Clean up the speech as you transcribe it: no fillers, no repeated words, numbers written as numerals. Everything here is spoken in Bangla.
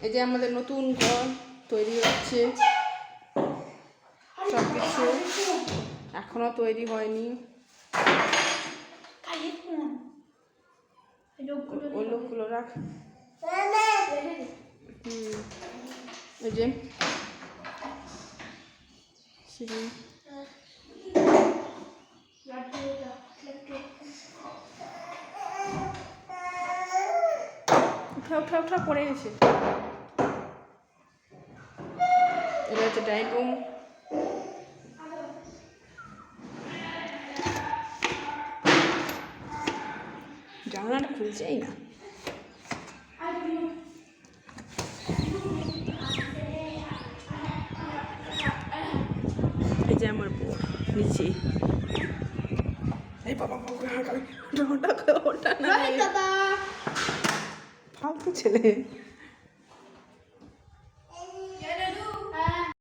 এই যে আমাদের নতুন ঘর তৈরি হচ্ছে, সব কিছু এখনো তৈরি হয়নি। ওই লোকগুলো রাখ। এই যে উঠা উঠা পড়ে গেছে। এটা হচ্ছে ডাইনিং রুম। জানালাটা খুলছেই না। এই যে আমার বউ নিচে। এই বাবা ওটা না ফালতু ছেলে।